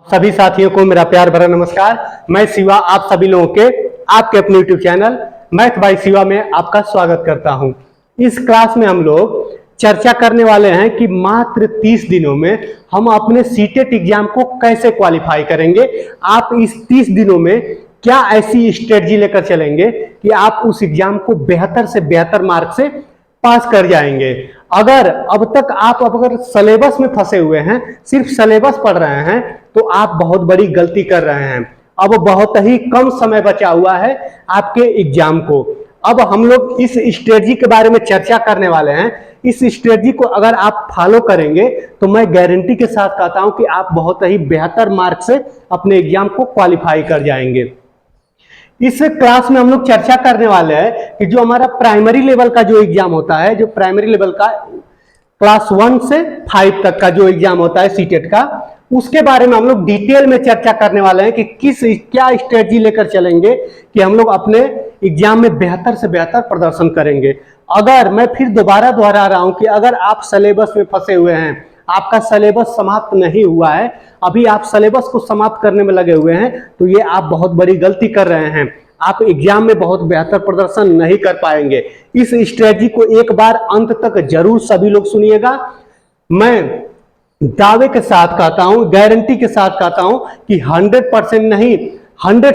सभी साथियों को मेरा प्यार भरा नमस्कार। मैं शिवा आप सभी लोगों के आपके अपने YouTube channel math bye Shiva में आपका स्वागत करता हूं। इस क्लास में हम लोग चर्चा करने वाले हैं कि मात्र 30 दिनों में हम अपने सीटेट एग्जाम को कैसे क्वालिफाई करेंगे। आप इस 30 दिनों में क्या ऐसी स्ट्रेटजी लेकर चलेंगे कि आप उस एग्जाम को बेहतर से बेहतर मार्क से पास कर जाएंगे। अगर अब तक आप अगर सिलेबस में फंसे हुए हैं, सिर्फ सिलेबस पढ़ रहे हैं, तो आप बहुत बड़ी गलती कर रहे हैं। अब बहुत ही कम समय बचा हुआ है आपके एग्जाम को। अब हम लोग इस स्ट्रेटजी के बारे में चर्चा करने वाले हैं। इस स्ट्रेटजी को अगर आप फॉलो करेंगे तो मैं गारंटी के साथ कहता हूं कि आप बहुत ही बेहतर मार्क से अपने एग्जाम को क्वालिफाई कर जाएंगे। इस क्लास में हम लोग चर्चा करने वाले हैं कि जो हमारा प्राइमरी लेवल का जो एग्जाम होता है, जो प्राइमरी लेवल का क्लास 1 से 5 तक का जो एग्जाम होता है सीटेट का, उसके बारे में हम लोग डिटेल में चर्चा करने वाले हैं कि क्या स्ट्रेटजी लेकर चलेंगे कि हम लोग अपने एग्जाम में बेहतर से बेहतर प्रदर्शन करेंगे। अगर मैं फिर दोबारा दोहरा रहा हूं कि अगर आप सिलेबस में फंसे हुए हैं, आपका सिलेबस समाप्त नहीं हुआ है, अभी आप सिलेबस को समाप्त करने में लगे हुए हैं, तो ये आप बहुत बड़ी गलती कर रहे हैं। आप एग्जाम में बहुत बेहतर प्रदर्शन नहीं कर पाएंगे। इस स्ट्रेटजी को एक बार अंत तक जरूर सभी लोग सुनिएगा। मैं दावे के साथ कहता हूं, गारंटी के साथ कहता हूं कि 100% नहीं, 100%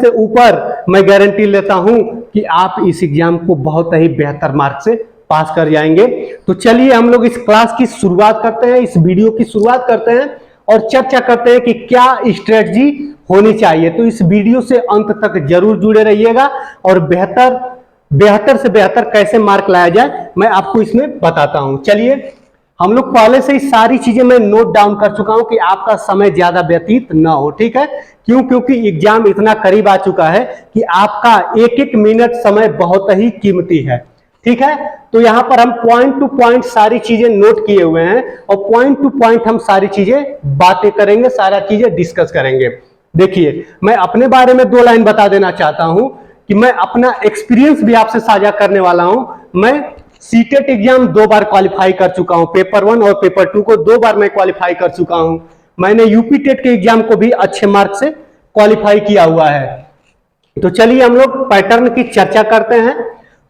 से ऊपर मैं गारंटी लेता हूं कि आप इस एग्जाम को बहुत ही बेहतर मार्क से पास कर जाएंगे। तो चलिए हम लोग इस क्लास की शुरुआत करते हैं, इस वीडियो की शुरुआत करते हैं और चर्चा करते हैं कि क्या स्ट्रेटजी होनी चाहिए। तो इस वीडियो से अंत तक जरूर जुड़े रहिएगा और बेहतर से बेहतर कैसे मार्क लाया जाए मैं आपको इसमें बताता हूं। चलिए, हम लोग पहले से ही सारी चीजें मैं नोट डाउन कर चुका हूं कि आपका समय ज्यादा व्यतीत ना हो, ठीक है। क्यों? क्योंकि एग्जाम इतना करीब आ चुका है कि आपका एक एक मिनट समय बहुत ही कीमती है, ठीक है। तो यहां पर हम पॉइंट टू पॉइंट सारी चीजें नोट किए हुए हैं और पॉइंट टू पॉइंट हम सारी चीजें बातें करेंगे, सारा चीजें डिस्कस करेंगे। देखिए, मैं अपने बारे में 2 लाइन बता देना चाहता हूं कि मैं अपना एक्सपीरियंस भी आपसे साझा करने वाला हूं। मैं सीटेट एग्जाम 2 बार क्वालिफाई कर चुका हूं, पेपर 1 और पेपर 2 को 2 बार मैं क्वालिफाई कर चुका हूं। मैंने यूपी टेट के एग्जाम को भी अच्छे मार्क से क्वालिफाई किया हुआ है। तो चलिए हम लोग पैटर्न की चर्चा करते हैं।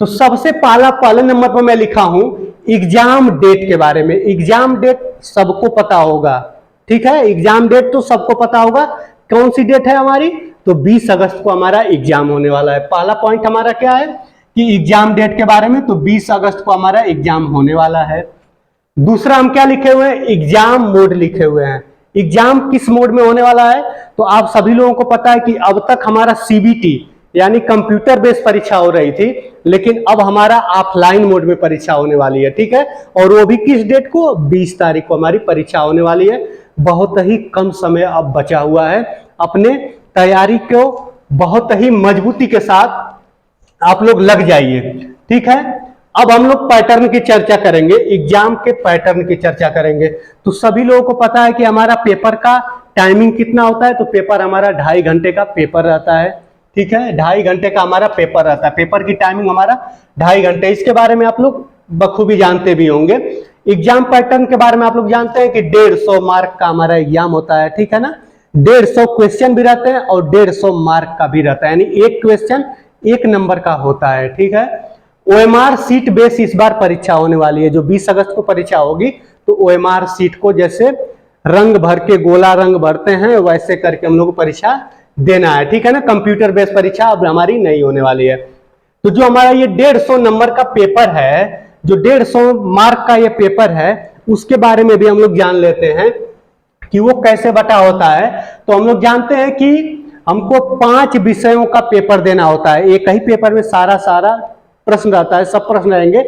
तो सबसे पहले नंबर पर मैं लिखा हूं एग्जाम डेट के बारे में। एग्जाम डेट सबको पता होगा, ठीक है। एग्जाम डेट तो सबको पता होगा। कौन सी डेट है हमारी? तो 20 अगस्त को हमारा एग्जाम होने वाला है। पहला पॉइंट हमारा क्या है कि एग्जाम डेट के बारे में, तो 20 अगस्त को हमारा एग्जाम होने वाला है। दूसरा हम क्या लिखे हुए हैं? एग्जाम मोड लिखे हुए हैं। एग्जाम किस मोड में होने वाला है? तो आप सभी लोगों को पता है कि अब तक हमारा सीबीटी यानी कंप्यूटर बेस्ड परीक्षा हो रही थी, लेकिन अब हमारा ऑफलाइन मोड में परीक्षा होने वाली है, ठीक है। और वो भी किस डेट को? 20 तारीख को हमारी परीक्षा होने वाली है। बहुत ही कम समय अब बचा हुआ है। अपने तैयारी को बहुत ही मजबूती के साथ आप लोग लग जाइए, ठीक है। अब हम लोग पैटर्न की चर्चा करेंगे, एग्जाम के पैटर्न की चर्चा करेंगे। तो सभी लोगों को पता है कि हमारा पेपर का टाइमिंग कितना होता है। तो पेपर हमारा 2.5 घंटे का पेपर रहता है, ठीक है। 2.5 घंटे का हमारा पेपर रहता है। पेपर की टाइमिंग हमारा 2.5 घंटे। इसके बारे में आप लोग बखूबी जानते भी होंगे। एग्जाम पैटर्न के बारे में आप लोग जानते हैं कि 150 मार्क का हमारा एग्जाम होता है, ठीक है ना। 150 क्वेश्चन भी रहते हैं और 150 मार्क का भी रहता है, यानी एक क्वेश्चन 1 नंबर का होता है, ठीक है। ओएमआर सीट बेस इस बार परीक्षा होने वाली है। जो 20 अगस्त को परीक्षा होगी, तो ओएमआर सीट को जैसे रंग भर के गोला रंग भरते हैं वैसे करके हम लोग को परीक्षा देना है, ठीक है ना। कंप्यूटर बेस्ड परीक्षा अब हमारी नहीं होने वाली है। तो जो हमारा ये 150 नंबर का पेपर है, जो 150 मार्क का ये पेपर है, उसके बारे में भी हम लोग जान लेते हैं कि वो कैसे बटा होता है। तो हम लोग जानते हैं कि हमको 5 विषयों का पेपर देना होता है। एक ही पेपर में सारा प्रश्न रहता है, सब प्रश्न रहेंगे।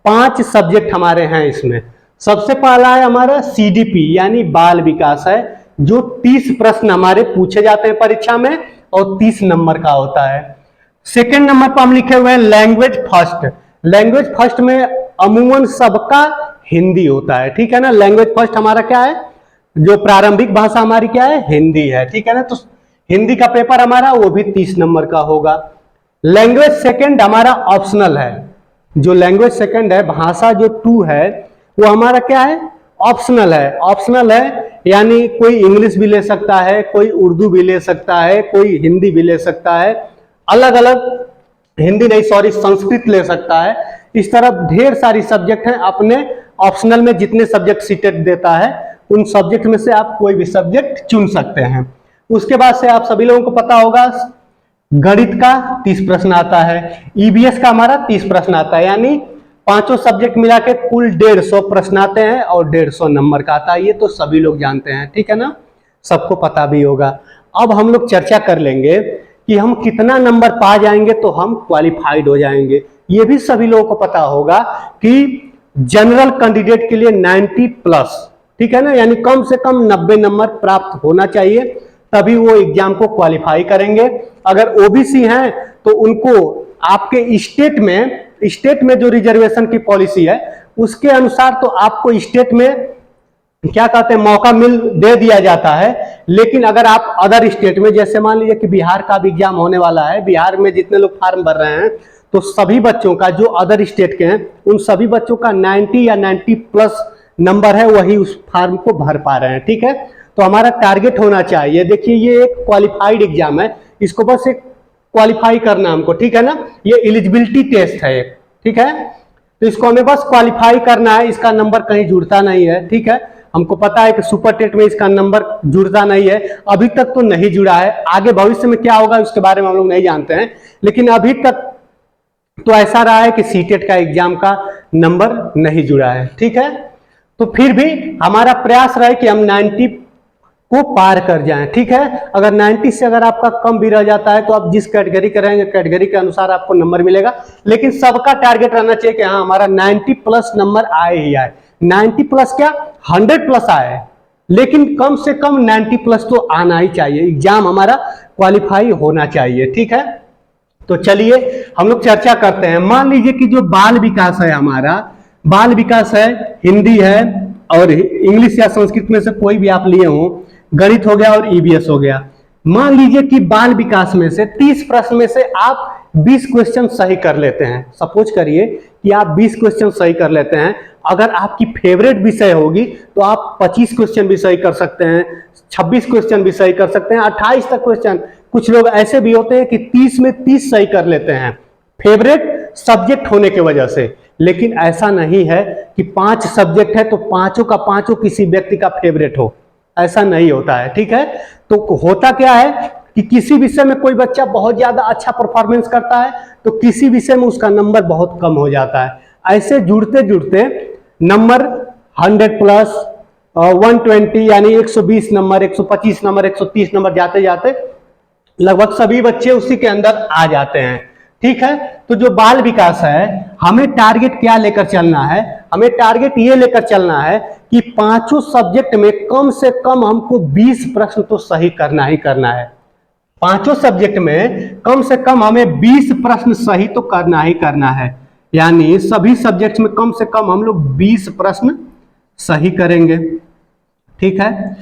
5 सब्जेक्ट हमारे हैं इसमें। सबसे पहला है हमारा सीडीपी यानी बाल विकास है, जो 30 प्रश्न हमारे पूछे जाते हैं परीक्षा में और 30 नंबर का होता है। सेकंड नंबर पर हम लिखे हुए हैं लैंग्वेज फर्स्ट। लैंग्वेज फर्स्ट में अमूमन सबका हिंदी होता है, ठीक है ना। लैंग्वेज फर्स्ट हमारा क्या है? जो प्रारंभिक भाषा हमारी क्या है? हिंदी है, ठीक है ना। तो हिंदी का पेपर हमारा वो भी 30 नंबर का होगा। लैंग्वेज सेकंड हमारा ऑप्शनल है। जो लैंग्वेज सेकंड है, भाषा जो 2 है, वो हमारा क्या है? ऑप्शनल है। ऑप्शनल है यानी कोई इंग्लिश भी ले सकता है, कोई उर्दू भी ले सकता है, कोई हिंदी भी ले सकता है, अलग अलग, हिंदी नहीं सॉरी संस्कृत ले सकता है। इस तरह ढेर सारी सब्जेक्ट हैं। अपने ऑप्शनल में जितने सब्जेक्ट सीटेट देता है उन सब्जेक्ट में से आप कोई भी सब्जेक्ट चुन सकते हैं। उसके बाद से आप सभी लोगों को पता होगा गणित का 30 प्रश्न आता है, ईवीएस का हमारा 30 प्रश्न आता है, यानी पांचों सब्जेक्ट मिला के कुल 150 प्रश्न आते हैं और 150 नंबर का आता है। ये तो सभी लोग जानते हैं, ठीक है ना, सबको पता भी होगा। अब हम लोग चर्चा कर लेंगे कि हम कितना नंबर पा जाएंगे तो हम क्वालिफाइड हो जाएंगे। ये भी सभी लोगों को पता होगा कि जनरल कैंडिडेट के लिए 90 प्लस, ठीक है ना, यानी कम से कम 90 नंबर प्राप्त होना चाहिए, तभी वो एग्जाम को क्वालिफाई करेंगे। अगर ओबीसी हैं तो उनको आपके स्टेट में जो रिजर्वेशन की पॉलिसी है उसके अनुसार तो आपको स्टेट में क्या कहते हैं मौका दे दिया जाता है। लेकिन अगर आप अदर स्टेट में, जैसे मान लीजिए कि बिहार का भी एग्जाम होने वाला है, बिहार में जितने लोग फॉर्म भर रहे हैं तो सभी बच्चों का जो अदर स्टेट के हैं उन सभी बच्चों का 90 या 90 प्लस नंबर है, वही उस फॉर्म को भर पा रहे हैं, ठीक है। तो हमारा टारगेट होना चाहिए, देखिए ये एक क्वालिफाइड एग्जाम है, इसको बस एक क्वालिफाई करना हमको, ठीक है ना, ये एलिजिबिलिटी टेस्ट है, ठीक है। तो इसको हमें बस क्वालिफाई करना है, इसका नंबर कहीं जुड़ता नहीं है, ठीक है। हमको पता है कि सुपर टेट में इसका नंबर जुड़ता नहीं है, अभी तक तो नहीं जुड़ा है, आगे भविष्य में क्या होगा उसके बारे में हम लोग नहीं जानते हैं, लेकिन अभी तक तो ऐसा रहा है कि सीटेट का एग्जाम का नंबर नहीं जुड़ा है, ठीक है। तो फिर भी हमारा प्रयास रहे कि हम 90 को पार कर जाएं, ठीक है। अगर 90 से अगर आपका कम भी रह जाता है तो आप जिस कैटेगरी के रहेंगे कैटेगरी के अनुसार आपको नंबर मिलेगा, लेकिन सबका टारगेट रहना चाहिए कि हाँ हमारा 90 प्लस नंबर आए ही आए। 90 प्लस क्या 100 प्लस आए, लेकिन कम से कम 90 प्लस तो आना ही चाहिए, एग्जाम हमारा क्वालिफाई होना चाहिए, ठीक है। तो चलिए हम लोग चर्चा करते हैं। मान लीजिए कि जो बाल विकास है हमारा, बाल विकास है, हिंदी है और इंग्लिश या संस्कृत में से कोई भी आप लिए हो, गणित हो गया और ईवीएस हो गया। मान लीजिए कि बाल विकास में से 30 प्रश्न में से आप 20 क्वेश्चन सही कर लेते हैं। सपोज करिए कि आप 20 क्वेश्चन सही कर लेते हैं, अगर आपकी फेवरेट विषय होगी तो आप 25 क्वेश्चन भी सही कर सकते हैं, 26 क्वेश्चन भी सही कर सकते हैं, 28 तक क्वेश्चन। कुछ लोग ऐसे भी होते हैं कि 30 में 30 सही कर लेते हैं फेवरेट सब्जेक्ट होने की वजह से। लेकिन ऐसा नहीं है कि 5 सब्जेक्ट है तो पांचों का पांचों किसी व्यक्ति का फेवरेट हो, ऐसा नहीं होता है, ठीक है। तो होता क्या है कि किसी विषय में कोई बच्चा बहुत ज्यादा अच्छा परफॉर्मेंस करता है तो किसी विषय में उसका नंबर बहुत कम हो जाता है। ऐसे जुड़ते जुड़ते नंबर 100 प्लस 120 यानी 120 नंबर, 125 नंबर, 130 नंबर जाते जाते लगभग सभी बच्चे उसी के अंदर आ जाते हैं, ठीक है। तो जो बाल विकास है हमें टारगेट क्या लेकर चलना है, हमें टारगेट ये लेकर चलना है कि पांचों सब्जेक्ट में कम से कम हमको 20 प्रश्न तो सही करना ही करना है। पांचों सब्जेक्ट में कम से कम हमें 20 प्रश्न सही तो करना ही करना है, यानी सभी सब्जेक्ट में कम से कम हम लोग 20 प्रश्न सही करेंगे, ठीक है।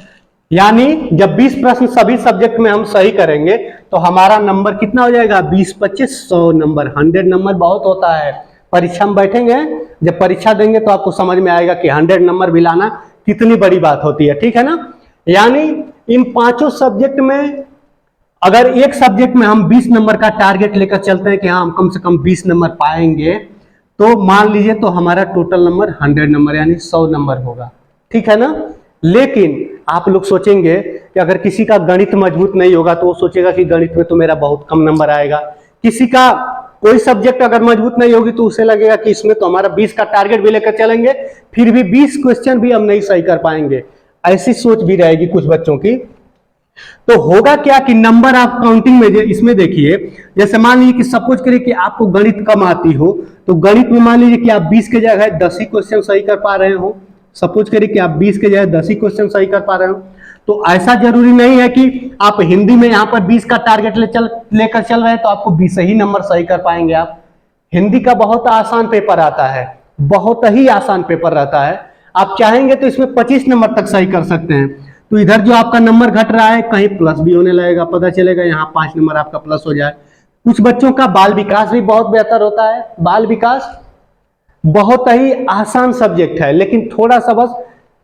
यानी जब 20 प्रश्न सभी सब्जेक्ट में हम सही करेंगे तो हमारा नंबर कितना हो जाएगा, 20 25 100 नंबर। 100 नंबर बहुत होता है, परीक्षा में बैठेंगे जब परीक्षा देंगे तो आपको समझ में आएगा कि 100 नंबर भी लाना कितनी बड़ी बात होती है, ठीक है ना। यानी इन पांचों सब्जेक्ट में अगर एक सब्जेक्ट में हम 20 नंबर का टारगेट लेकर चलते हैं कि हाँ हम कम से कम 20 नंबर पाएंगे, तो मान लीजिए तो हमारा टोटल नंबर 100 नंबर यानी 100 नंबर होगा, ठीक है ना। लेकिन आप लोग सोचेंगे कि अगर किसी का गणित मजबूत नहीं होगा तो वो सोचेगा कि गणित में तो मेरा बहुत कम नंबर आएगा। किसी का कोई सब्जेक्ट अगर मजबूत नहीं होगी तो उसे लगेगा कि इसमें तो हमारा 20 का टारगेट भी लेकर चलेंगे फिर भी 20 क्वेश्चन भी हम नहीं सही कर पाएंगे, ऐसी सोच भी रहेगी कुछ बच्चों की। तो होगा क्या कि नंबर आप काउंटिंग में इसमें देखिए, जैसे मान लीजिए कि सपोज करिए कि आपको गणित कम आती हो तो गणित में मान लीजिए कि आप 20 के जगह 10 ही क्वेश्चन सही कर पा रहे हो। सपोज करिए कि आप 20 के जगह 10 ही क्वेश्चन सही कर पा रहे हो, तो ऐसा जरूरी नहीं है कि आप हिंदी में यहाँ पर 20 का टारगेट लेकर चल रहे हैं तो आपको 20 ही नंबर सही कर पाएंगे। आप हिंदी का बहुत आसान पेपर आता है, बहुत ही आसान पेपर रहता है, आप चाहेंगे तो इसमें 25 नंबर तक सही कर सकते हैं। तो इधर जो आपका नंबर घट रहा है कहीं प्लस भी होने लगेगा, पता चलेगा यहाँ 5 नंबर आपका प्लस हो जाए। कुछ बच्चों का बाल विकास भी बहुत बेहतर होता है। बाल विकास बहुत ही आसान सब्जेक्ट है, लेकिन थोड़ा सा बस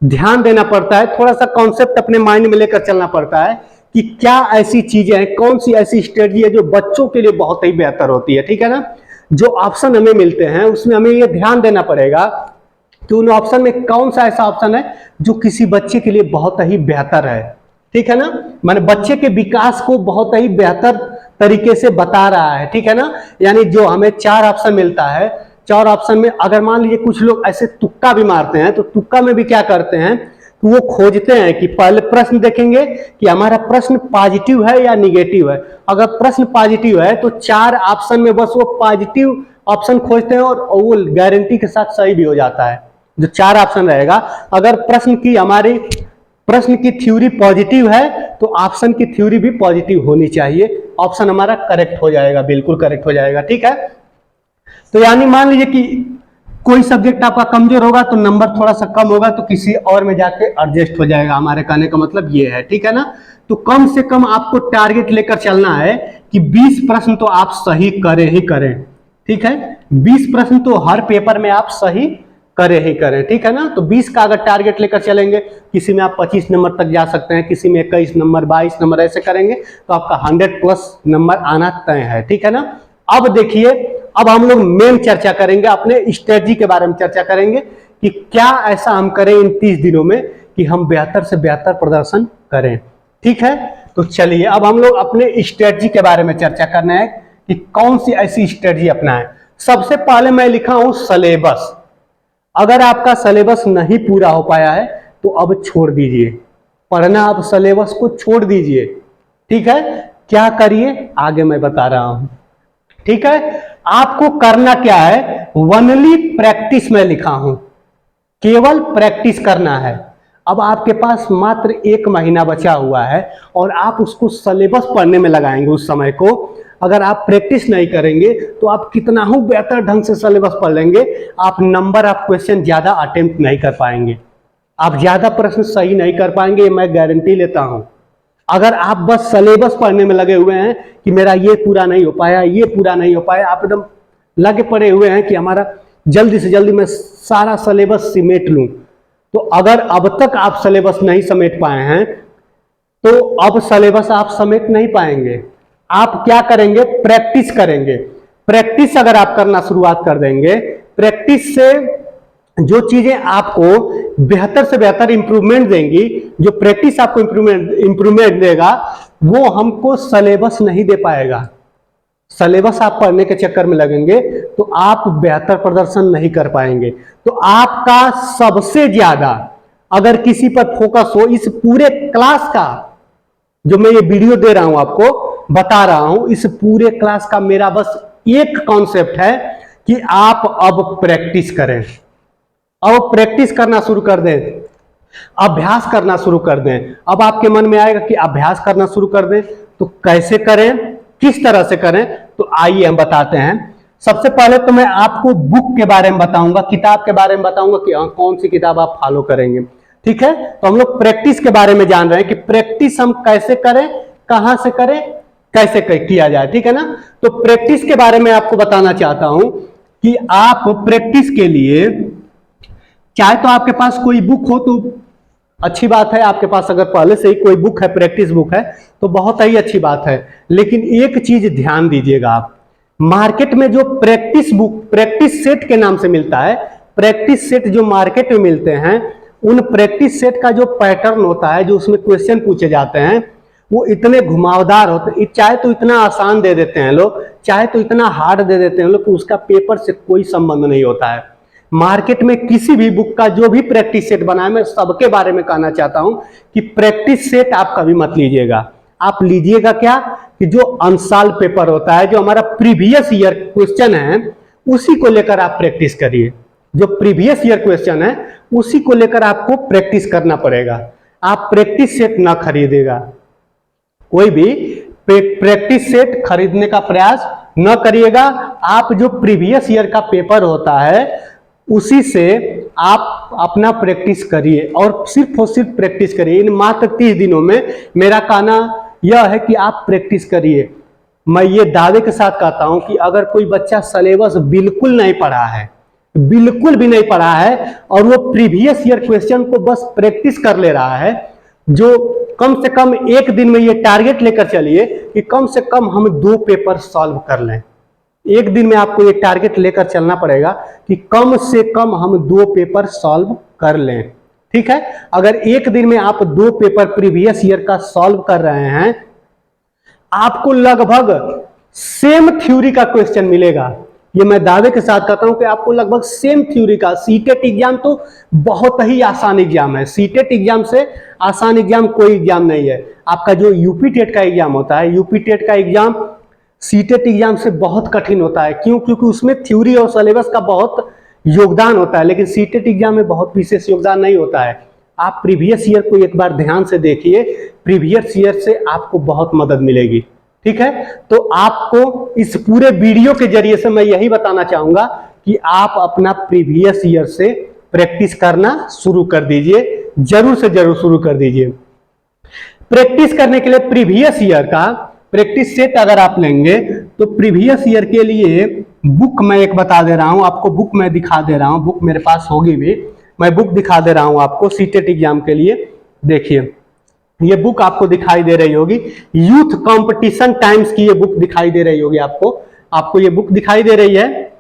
ध्यान देना पड़ता है, थोड़ा सा कॉन्सेप्ट अपने माइंड में लेकर चलना पड़ता है कि क्या ऐसी चीजें हैं, कौन सी ऐसी स्ट्रेटजी है जो बच्चों के लिए बहुत ही बेहतर होती है। ठीक है ना, जो ऑप्शन हमें मिलते हैं उसमें हमें यह ध्यान देना पड़ेगा कि उन ऑप्शन में कौन सा ऐसा ऑप्शन है जो किसी बच्चे के लिए बहुत ही बेहतर है। ठीक है ना, माने बच्चे के विकास को बहुत ही बेहतर तरीके से बता रहा है। ठीक है ना, यानी जो हमें 4 ऑप्शन मिलता है, 4 ऑप्शन में अगर मान लीजिए कुछ लोग ऐसे तुक्का भी मारते हैं, तो तुक्का में भी क्या करते हैं तो वो खोजते हैं कि पहले प्रश्न देखेंगे कि हमारा प्रश्न पॉजिटिव है या निगेटिव है। अगर प्रश्न पॉजिटिव है तो 4 ऑप्शन में बस वो पॉजिटिव ऑप्शन खोजते हैं और वो गारंटी के साथ सही भी हो जाता है। जो 4 ऑप्शन रहेगा, अगर प्रश्न की थ्योरी पॉजिटिव है तो ऑप्शन की थ्योरी भी पॉजिटिव होनी चाहिए, ऑप्शन हमारा करेक्ट हो जाएगा, बिल्कुल करेक्ट हो जाएगा। ठीक है, तो यानी मान लीजिए कि कोई सब्जेक्ट आपका कमजोर होगा तो नंबर थोड़ा सा कम होगा तो किसी और में जाके एडजस्ट हो जाएगा। हमारे कहने का मतलब ये है। ठीक है ना, तो कम से कम आपको टारगेट लेकर चलना है कि 20 प्रश्न तो आप सही करें ही करें। ठीक है, 20 प्रश्न तो हर पेपर में आप सही करें ही करें। ठीक है ना, तो 20 का अगर टारगेट लेकर चलेंगे, किसी में आप 25 नंबर तक जा सकते हैं, किसी में 21 नंबर 22 नंबर ऐसे करेंगे तो आपका 100+ नंबर आना तय है। ठीक है ना, अब देखिए, अब हम लोग मेन चर्चा करेंगे, अपने स्ट्रेटजी के बारे में चर्चा करेंगे कि क्या ऐसा हम करें इन 30 दिनों में कि हम बेहतर से बेहतर प्रदर्शन करें। ठीक है, तो चलिए अब हम लोग अपने स्ट्रेटजी के बारे में चर्चा करना है कि कौन सी ऐसी स्ट्रेटजी अपनाएं। सबसे पहले मैं लिखा हूं सिलेबस। अगर आपका सिलेबस नहीं पूरा हो पाया है तो अब छोड़ दीजिए पढ़ना, आप सिलेबस को छोड़ दीजिए। ठीक है, क्या करिए आगे मैं बता रहा हूं। ठीक है, आपको करना क्या है, ओनली प्रैक्टिस में लिखा हूं, केवल प्रैक्टिस करना है। अब आपके पास मात्र 1 महीना बचा हुआ है और आप उसको सिलेबस पढ़ने में लगाएंगे। उस समय को अगर आप प्रैक्टिस नहीं करेंगे तो आप कितना ही बेहतर ढंग से सिलेबस पढ़ लेंगे, आप नंबर ऑफ क्वेश्चन ज्यादा अटेम्प्ट नहीं कर पाएंगे, आप ज्यादा प्रश्न सही नहीं कर पाएंगे, मैं गारंटी लेता हूं। अगर आप बस सिलेबस पढ़ने में लगे हुए हैं कि मेरा ये पूरा नहीं हो पाया, ये पूरा नहीं हो पाया, आप एकदम लगे पड़े हुए हैं कि हमारा जल्दी से जल्दी मैं सारा सिलेबस समेट लूं, तो अगर अब तक आप सिलेबस नहीं समेट पाए हैं तो अब सिलेबस आप समेट नहीं पाएंगे। आप क्या करेंगे, प्रैक्टिस करेंगे। प्रैक्टिस अगर आप करना शुरुआत कर देंगे, प्रैक्टिस से जो चीजें आपको बेहतर से बेहतर इंप्रूवमेंट देंगी, जो प्रैक्टिस आपको इंप्रूवमेंट देगा, वो हमको सिलेबस नहीं दे पाएगा। सिलेबस आप पढ़ने के चक्कर में लगेंगे तो आप बेहतर प्रदर्शन नहीं कर पाएंगे। तो आपका सबसे ज्यादा अगर किसी पर फोकस हो, इस पूरे क्लास का जो मैं ये वीडियो दे रहा हूं आपको बता रहा हूं, इस पूरे क्लास का मेरा बस एक कॉन्सेप्ट है कि आप अब प्रैक्टिस करें। अब प्रैक्टिस करना शुरू कर दें, अभ्यास करना शुरू कर दें। अब आपके मन में आएगा कि अभ्यास करना शुरू कर दें, तो कैसे करें, किस तरह से करें, तो आइए हम बताते हैं। सबसे पहले तो मैं आपको बुक के बारे में बताऊंगा, किताब के बारे में बताऊंगा कि कौन सी किताब आप फॉलो करेंगे। ठीक है, तो हम लोग प्रैक्टिस के बारे में जान रहे हैं कि प्रैक्टिस हम कैसे करें, कहां से करें, कैसे किया जाए। ठीक है ना, तो प्रैक्टिस के बारे में आपको बताना चाहता हूं कि आप प्रैक्टिस के लिए चाहे तो आपके पास कोई बुक हो तो अच्छी बात है, आपके पास अगर पहले से ही कोई बुक है, प्रैक्टिस बुक है, तो बहुत ही अच्छी बात है। लेकिन एक चीज ध्यान दीजिएगा, आप मार्केट में जो प्रैक्टिस बुक प्रैक्टिस सेट के नाम से मिलता है, प्रैक्टिस सेट जो मार्केट में मिलते हैं, उन प्रैक्टिस सेट का जो पैटर्न होता है, जो उसमें क्वेश्चन पूछे जाते हैं, वो इतने घुमावदार होते हैं, चाहे तो इतना आसान दे देते हैं लोग, चाहे तो इतना हार्ड दे देते हैं लोग कि उसका पेपर से कोई संबंध नहीं होता है। मार्केट में किसी भी बुक का जो भी प्रैक्टिस सेट बना है, मैं सबके बारे में कहना चाहता हूं कि प्रैक्टिस सेट आप कभी मत लीजिएगा। आप लीजिएगा क्या कि जो अनसॉल्व पेपर होता है, जो हमारा प्रीवियस ईयर क्वेश्चन है, उसी को लेकर आप प्रैक्टिस करिए। जो प्रीवियस ईयर क्वेश्चन है उसी को लेकर आपको प्रैक्टिस करना पड़ेगा। आप प्रैक्टिस सेट ना खरीदेगा, कोई भी प्रैक्टिस सेट खरीदने का प्रयास न करिएगा। आप जो प्रीवियस ईयर का पेपर होता है उसी से आप अपना प्रैक्टिस करिए और सिर्फ प्रैक्टिस करिए। इन मात्र 30 दिनों में मेरा कहना यह है कि आप प्रैक्टिस करिए। मैं ये दावे के साथ कहता हूं कि अगर कोई बच्चा सिलेबस बिल्कुल नहीं पढ़ा है, बिल्कुल भी नहीं पढ़ा है और वो प्रीवियस ईयर क्वेश्चन को बस प्रैक्टिस कर ले रहा है, जो कम से कम एक दिन में ये टारगेट लेकर चलिए कि कम से कम हम 2 पेपर सॉल्व कर लें। एक दिन में आपको ये टारगेट लेकर चलना पड़ेगा कि कम से कम हम 2 पेपर सॉल्व कर लें। ठीक है, अगर एक दिन में आप 2 पेपर प्रीवियस ईयर का सॉल्व कर रहे हैं, आपको लगभग सेम थ्योरी का क्वेश्चन मिलेगा। ये मैं दावे के साथ कहता हूं कि आपको लगभग सेम थ्योरी का। सीटेट एग्जाम तो बहुत ही आसान एग्जाम है, सीटेट एग्जाम से आसान एग्जाम कोई एग्जाम नहीं है। आपका जो यूपी टेट का एग्जाम होता है, यूपी टेट का एग्जाम सीटेट एग्जाम से बहुत कठिन होता है। क्यों? क्योंकि उसमें थ्योरी और सिलेबस का बहुत योगदान होता है, लेकिन सीटेट एग्जाम में बहुत विशेष योगदान नहीं होता है। आप प्रीवियस ईयर को एक बार ध्यान से देखिए, प्रीवियस ईयर से आपको बहुत मदद मिलेगी। ठीक है, तो आपको इस पूरे वीडियो के जरिए से मैं यही बताना चाहूंगा कि आप अपना प्रीवियस ईयर से प्रैक्टिस करना शुरू कर दीजिए, जरूर से जरूर शुरू कर दीजिए। प्रैक्टिस करने के लिए प्रीवियस ईयर का प्रैक्टिस सेट अगर आप लेंगे तो प्रीवियस ईयर के लिए बुक मैं एक बता दे रहा हूं आपको, बुक मैं दिखा दे रहा हूं, बुक मेरे पास होगी भी, मैं बुक दिखा दे रहा हूं आपको सीटेट एग्जाम के लिए। देखिए ये बुक आपको दिखाई दे रही होगी, यूथ कंपटीशन टाइम्स की ये बुक दिखाई दे रही होगी आपको ये बुक दिखाई दे रही है।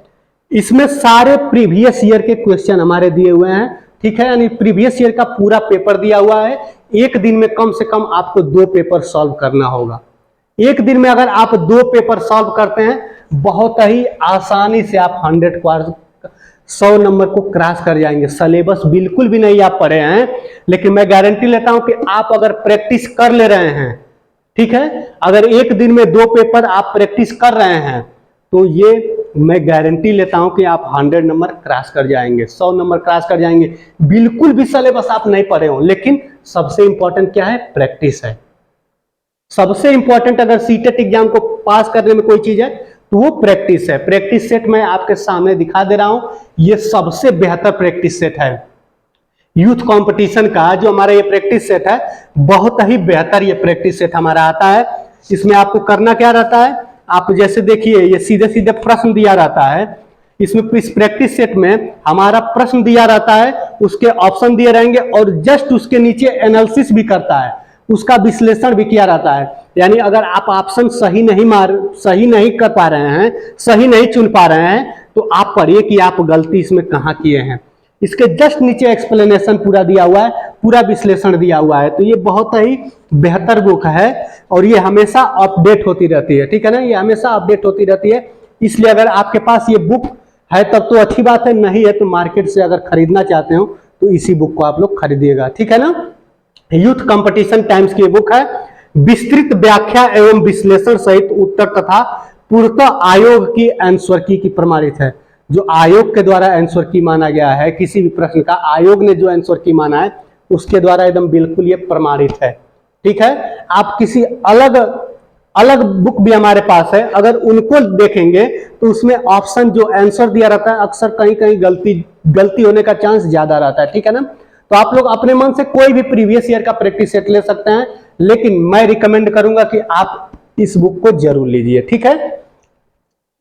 इसमें सारे प्रीवियस ईयर के क्वेश्चन हमारे दिए हुए हैं। ठीक है, यानी प्रीवियस ईयर का पूरा पेपर दिया हुआ है। एक दिन में कम से कम आपको 2 पेपर सॉल्व करना होगा। एक दिन में अगर आप 2 पेपर सॉल्व करते हैं, बहुत ही आसानी से आप 100 नंबर को क्रॉस कर जाएंगे। सिलेबस बिल्कुल भी नहीं आप पढ़े हैं, लेकिन मैं गारंटी लेता हूं कि आप अगर प्रैक्टिस कर ले रहे हैं, ठीक है, अगर एक दिन में 2 पेपर आप प्रैक्टिस कर रहे हैं, तो ये मैं गारंटी लेता हूं कि आप 100 नंबर क्रॉस कर जाएंगे, 100 नंबर क्रॉस कर जाएंगे। बिल्कुल भी सिलेबस आप नहीं पढ़े हो, लेकिन सबसे इंपॉर्टेंट क्या है? प्रैक्टिस है। सबसे इंपॉर्टेंट अगर सीटेट एग्जाम को पास करने में कोई चीज है तो वो प्रैक्टिस है। प्रैक्टिस सेट मैं आपके सामने दिखा दे रहा हूं, ये सबसे बेहतर प्रैक्टिस सेट है यूथ कंपटीशन का। जो हमारा ये प्रैक्टिस सेट है, बहुत ही बेहतर ये प्रैक्टिस सेट हमारा आता है। इसमें आपको करना क्या रहता है? आप जैसे देखिए, ये सीधे सीधे प्रश्न दिया रहता है। इसमें इस प्रैक्टिस सेट में हमारा प्रश्न दिया रहता है, उसके ऑप्शन दिए रहेंगे और जस्ट उसके नीचे एनालिसिस भी करता है, उसका विश्लेषण भी किया रहता है। यानी अगर आप ऑप्शन सही नहीं कर पा रहे हैं, सही नहीं चुन पा रहे हैं, तो आप पढ़िए कि आप गलती इसमें कहां किए हैं। इसके जस्ट नीचे एक्सप्लेनेशन पूरा दिया हुआ है, पूरा विश्लेषण दिया हुआ है। तो ये बहुत ही बेहतर बुक है और ये हमेशा अपडेट होती रहती है। ठीक है ना, ये हमेशा अपडेट होती रहती है। इसलिए अगर आपके पास ये बुक है तब तो अच्छी बात है, नहीं है तो मार्केट से अगर खरीदना चाहते हो तो इसी बुक को आप लोग खरीदिएगा। ठीक है ना, यूथ कंपटीशन टाइम्स की बुक है। विस्तृत व्याख्या एवं विश्लेषण सहित उत्तर तथा पूर्णतः आयोग की आंसर की प्रमाणित है। जो आयोग के द्वारा आंसर की माना गया है, किसी भी प्रश्न का आयोग ने जो आंसर की माना है, उसके द्वारा एकदम बिल्कुल ये प्रमाणित है। ठीक है, आप किसी अलग बुक भी हमारे पास है, अगर उनको देखेंगे तो उसमें ऑप्शन जो आंसर दिया रहता है, अक्सर कहीं कहीं गलती होने का चांस ज्यादा रहता है। ठीक है ना, तो आप लोग अपने मन से कोई भी प्रीवियस ईयर का प्रैक्टिस सेट ले सकते हैं, लेकिन मैं रिकमेंड करूंगा कि आप इस बुक को जरूर लीजिए। ठीक है,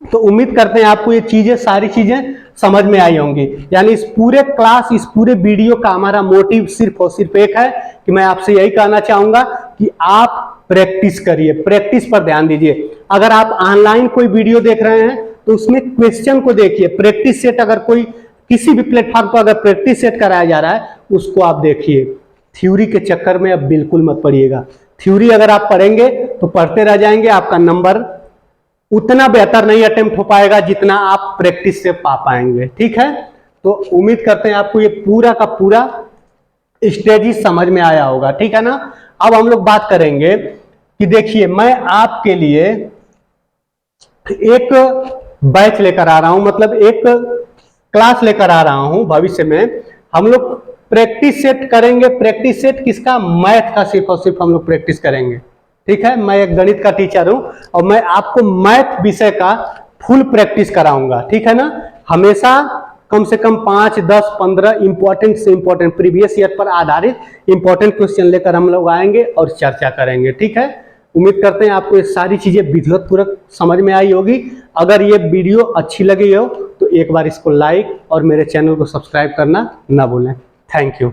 तो उम्मीद करते हैं आपको ये सारी चीजें समझ में आई होंगी। यानी इस पूरे क्लास, इस पूरे वीडियो का हमारा मोटिव सिर्फ और सिर्फ एक है कि मैं आपसे यही कहना चाहूंगा कि आप प्रैक्टिस करिए, प्रैक्टिस पर ध्यान दीजिए। अगर आप ऑनलाइन कोई वीडियो देख रहे हैं तो उसमें क्वेश्चन को देखिए। प्रैक्टिस सेट अगर कोई किसी भी प्लेटफॉर्म पर अगर प्रैक्टिस सेट कराया जा रहा है, उसको आप देखिए। थ्योरी के चक्कर में अब बिल्कुल मत पड़िएगा। थ्योरी अगर आप पढ़ेंगे तो पढ़ते रह जाएंगे, आपका नंबर उतना बेहतर नहीं अटेम्प्ट हो पाएगा जितना आप प्रैक्टिस से पा पाएंगे। ठीक है, तो उम्मीद करते हैं आपको ये पूरा का पूरा स्टेज समझ में आया होगा। ठीक है ना, अब हम लोग बात करेंगे कि देखिए, मैं आपके लिए एक बैच लेकर आ रहा हूं, मतलब एक क्लास लेकर आ रहा हूं। भविष्य में हम लोग प्रैक्टिस सेट करेंगे। प्रैक्टिस सेट किसका? मैथ का सिर्फ और सिर्फ हम लोग प्रैक्टिस करेंगे। ठीक है, मैं एक गणित का टीचर हूं और मैं आपको मैथ विषय का फुल प्रैक्टिस कराऊंगा। ठीक है ना, हमेशा कम से कम 5, 10, 15 इंपॉर्टेंट से इंपॉर्टेंट प्रीवियस ईयर पर आधारित इंपॉर्टेंट क्वेश्चन लेकर हम लोग आएंगे और चर्चा करेंगे। ठीक है, उम्मीद करते हैं आपको ये सारी चीजें विधिवत पूर्वक समझ में आई होगी। अगर ये वीडियो अच्छी लगी हो तो एक बार इसको लाइक और मेरे चैनल को सब्सक्राइब करना ना भूलें। Thank you.